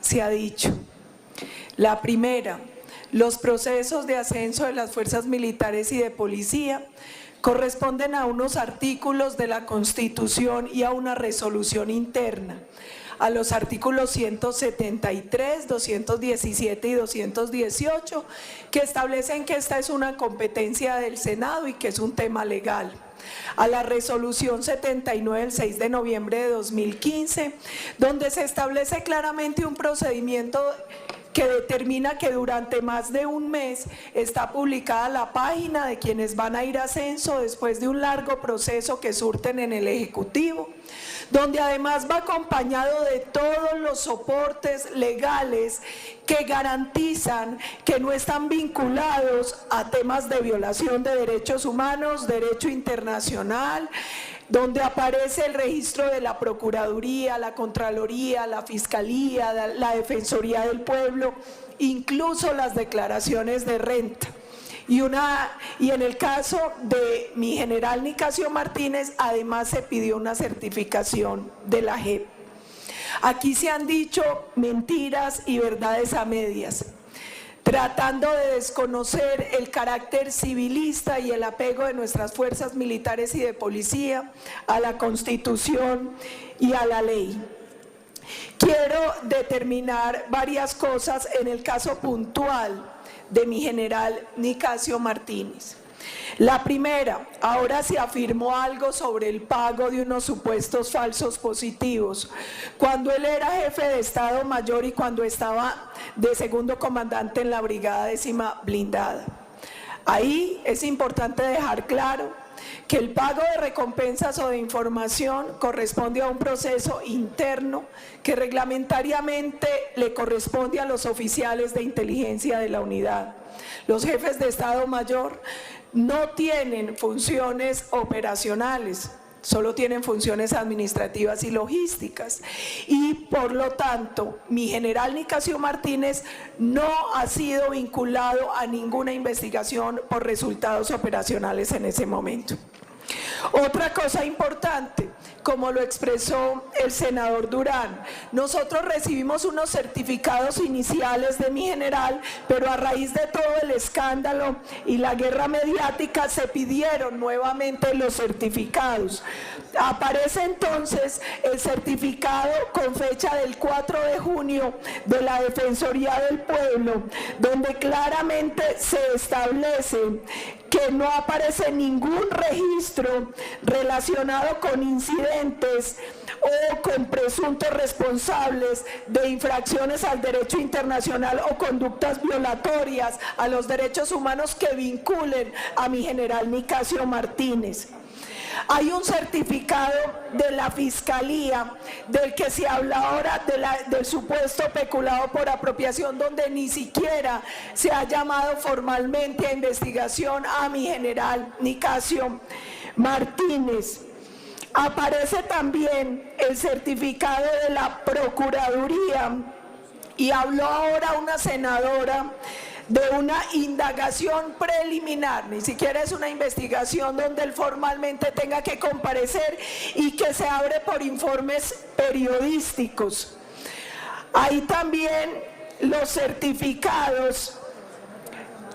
se ha dicho. La primera, los procesos de ascenso de las fuerzas militares y de policía corresponden a unos artículos de la Constitución y a una resolución interna, a los artículos 173, 217 y 218, que establecen que esta es una competencia del Senado y que es un tema legal. A la resolución 79 del 6 de noviembre de 2015, donde se establece claramente un procedimiento que determina que durante más de un mes está publicada la página de quienes van a ir a ascenso después de un largo proceso que surten en el Ejecutivo, donde además va acompañado de todos los soportes legales que garantizan que no están vinculados a temas de violación de derechos humanos, derecho internacional, donde aparece el registro de la Procuraduría, la Contraloría, la Fiscalía, la Defensoría del Pueblo, incluso las declaraciones de renta. Y en el caso de mi general Nicasio Martínez, además se pidió una certificación de la JEP. Aquí se han dicho mentiras y verdades a medias, tratando de desconocer el carácter civilista y el apego de nuestras fuerzas militares y de policía a la Constitución y a la ley. Quiero determinar varias cosas en el caso puntual de mi general Nicasio Martínez. La primera, ahora se afirmó algo sobre el pago de unos supuestos falsos positivos, cuando él era jefe de Estado Mayor y cuando estaba de segundo comandante en la Brigada 10ª Blindada. Ahí es importante dejar claro que el pago de recompensas o de información corresponde a un proceso interno que reglamentariamente le corresponde a los oficiales de inteligencia de la unidad. Los jefes de Estado Mayor no tienen funciones operacionales, solo tienen funciones administrativas y logísticas. Y por lo tanto, mi general Nicasio Martínez no ha sido vinculado a ninguna investigación por resultados operacionales en ese momento. Otra cosa importante, como lo expresó el senador Durán, nosotros recibimos unos certificados iniciales de mi general, pero a raíz de todo el escándalo y la guerra mediática se pidieron nuevamente los certificados. Aparece entonces el certificado con fecha del 4 de junio de la Defensoría del Pueblo, donde claramente se establece que no aparece ningún registro relacionado con incidentes o con presuntos responsables de infracciones al derecho internacional o conductas violatorias a los derechos humanos que vinculen a mi general Nicasio Martínez. Hay un certificado de la Fiscalía del que se habla ahora del supuesto peculado por apropiación, donde ni siquiera se ha llamado formalmente a investigación a mi general Nicasio Martínez. Aparece también el certificado de la Procuraduría y habló ahora una senadora de una indagación preliminar, ni siquiera es una investigación donde él formalmente tenga que comparecer y que se abre por informes periodísticos. Hay también los certificados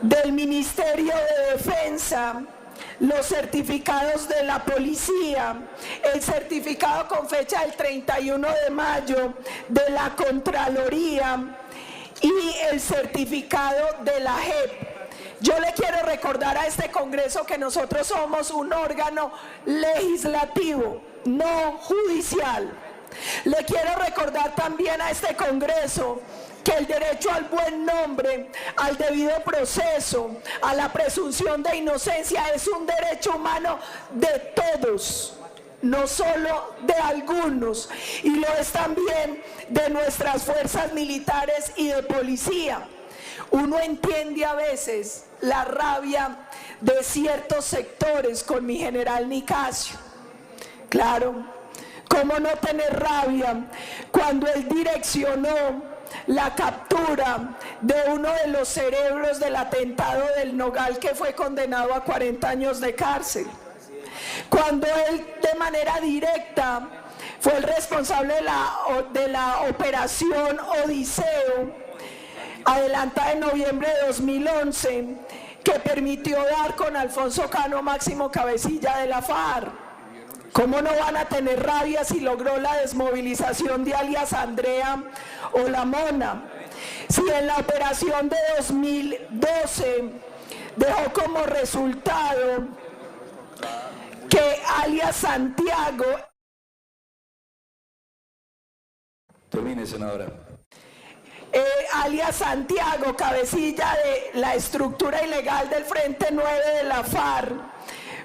del Ministerio de Defensa, los certificados de la policía, el certificado con fecha del 31 de mayo de la Contraloría, y el certificado de la JEP. Yo le quiero recordar a este Congreso que nosotros somos un órgano legislativo, no judicial. Le quiero recordar también a este Congreso que el derecho al buen nombre, al debido proceso, a la presunción de inocencia es un derecho humano de todos, no solo de algunos, y lo es también de nuestras fuerzas militares y de policía. Uno entiende a veces la rabia de ciertos sectores con mi general Nicasio. Claro, ¿cómo no tener rabia cuando él direccionó la captura de uno de los cerebros del atentado del Nogal, que fue condenado a 40 años de cárcel? Cuando él de manera directa fue el responsable de la operación Odiseo, adelantada en noviembre de 2011, que permitió dar con Alfonso Cano, máximo cabecilla de la FARC. ¿Cómo no van a tener rabia si logró la desmovilización de alias Andrea o La Mona? Si en la operación de 2012 dejó como resultado que alias Santiago... Termine, senadora. Alias Santiago, cabecilla de la estructura ilegal del Frente 9 de la FARC,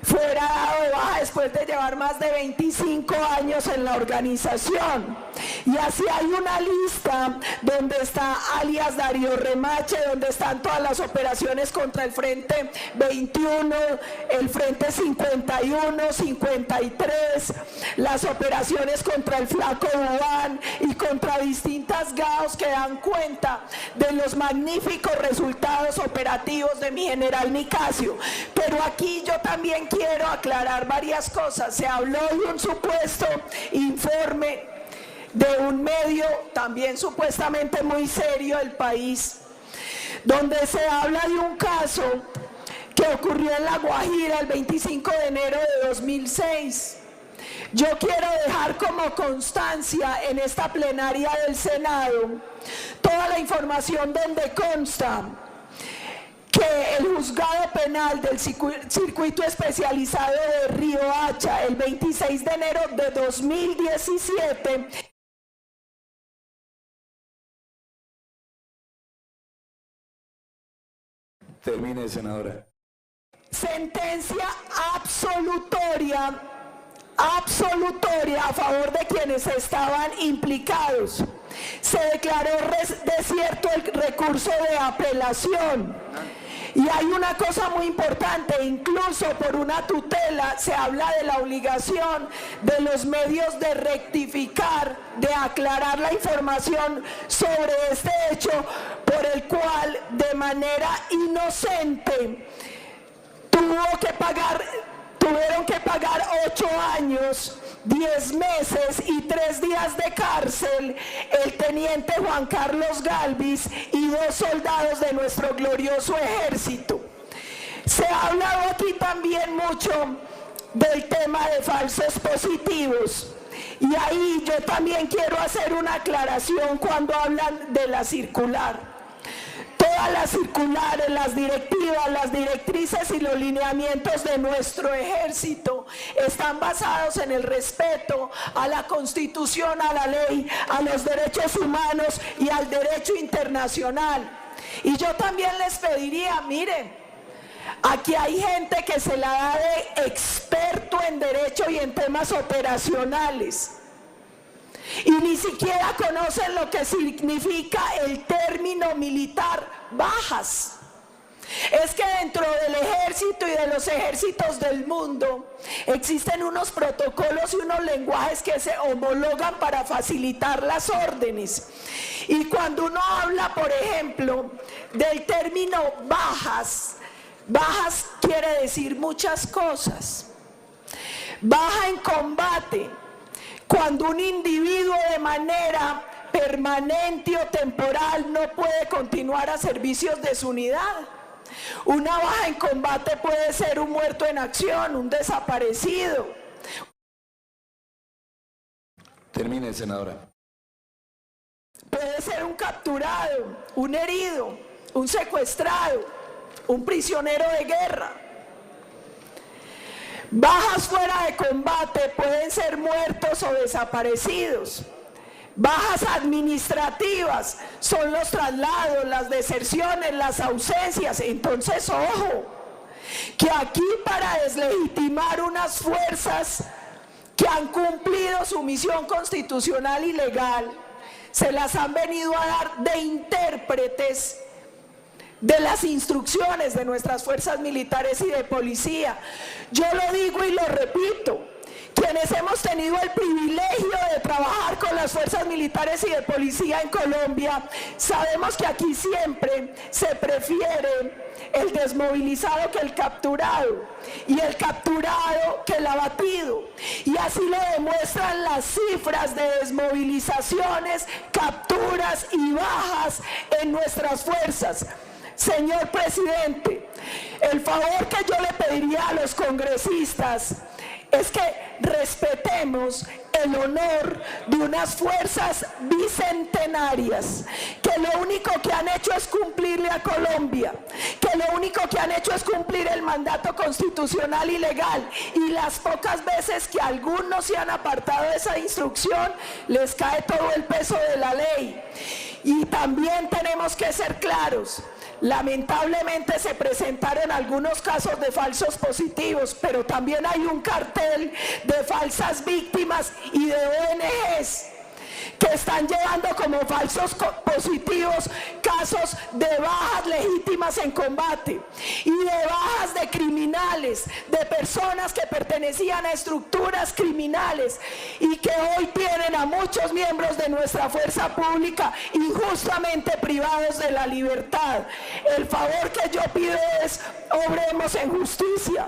fuera dado de baja después de llevar más de 25 años en la organización. Y así hay una lista donde está alias Darío Remache, donde están todas las operaciones contra el Frente 21, el Frente 51, 53, las operaciones contra el Flaco Duván y contra distintas GAOs que dan cuenta de los magníficos resultados operativos de mi general Nicasio. Pero aquí yo también quiero aclarar varias cosas. Se habló de un supuesto informe de un medio también supuestamente muy serio del país, donde se habla de un caso que ocurrió en La Guajira el 25 de enero de 2006. Yo quiero dejar como constancia en esta plenaria del Senado toda la información donde consta que el juzgado penal del circuito especializado de Río Hacha el 26 de enero de 2017 Termine, senadora. sentencia absolutoria a favor de quienes estaban implicados. Se declaró desierto el recurso de apelación. Y hay una cosa muy importante, incluso por una tutela se habla de la obligación de los medios de rectificar, de aclarar la información sobre este hecho por el cual de manera inocente tuvieron que pagar 8 años, 10 meses y 3 días de cárcel el teniente Juan Carlos Galvis y 2 soldados de nuestro glorioso ejército. Se ha hablado aquí también mucho del tema de falsos positivos. Y ahí yo también quiero hacer una aclaración cuando hablan de la circular. Todas las circulares, las directivas, las directrices y los lineamientos de nuestro ejército están basados en el respeto a la Constitución, a la ley, a los derechos humanos y al derecho internacional. Y yo también les pediría, miren, aquí hay gente que se la da de experto en derecho y en temas operacionales. Y ni siquiera conocen lo que significa el término militar bajas. Es que dentro del ejército y de los ejércitos del mundo existen unos protocolos y unos lenguajes que se homologan para facilitar las órdenes. Y cuando uno habla, por ejemplo, del término bajas quiere decir muchas cosas. Baja en combate, cuando un individuo de manera permanente o temporal no puede continuar a servicios de su unidad. Una baja en combate puede ser un muerto en acción, un desaparecido. Termine, senadora. Puede ser un capturado, un herido, un secuestrado, un prisionero de guerra. Bajas fuera de combate pueden ser muertos o desaparecidos. Bajas administrativas son los traslados, las deserciones, las ausencias. Entonces, ojo, que aquí para deslegitimar unas fuerzas que han cumplido su misión constitucional y legal, se las han venido a dar de intérpretes de las instrucciones de nuestras fuerzas militares y de policía. Yo lo digo y lo repito, quienes hemos tenido el privilegio de trabajar con las fuerzas militares y de policía en Colombia, sabemos que aquí siempre se prefiere el desmovilizado que el capturado, y el capturado que el abatido. Y así lo demuestran las cifras de desmovilizaciones, capturas y bajas en nuestras fuerzas. Señor presidente, el favor que yo le pediría a los congresistas es que respetemos el honor de unas fuerzas bicentenarias, que lo único que han hecho es cumplirle a Colombia, que lo único que han hecho es cumplir el mandato constitucional y legal, y las pocas veces que algunos se han apartado de esa instrucción, les cae todo el peso de la ley. Y también tenemos que ser claros. Lamentablemente se presentaron algunos casos de falsos positivos, pero también hay un cartel de falsas víctimas y de ONGs que están llevando como falsos positivos casos de bajas legítimas en combate y de bajas de criminales, de personas que pertenecían a estructuras criminales y que hoy tienen a muchos miembros de nuestra fuerza pública injustamente privados de la libertad. El favor que yo pido es: obremos en justicia.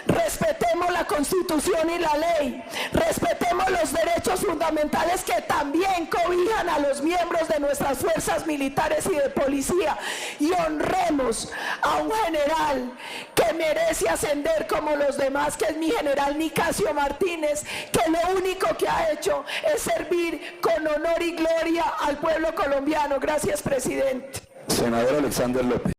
Respetemos la Constitución y la ley, respetemos los derechos fundamentales que también cobijan a los miembros de nuestras fuerzas militares y de policía, y honremos a un general que merece ascender como los demás, que es mi general Nicasio Martínez, que lo único que ha hecho es servir con honor y gloria al pueblo colombiano. Gracias, presidente. Senador Alexander López.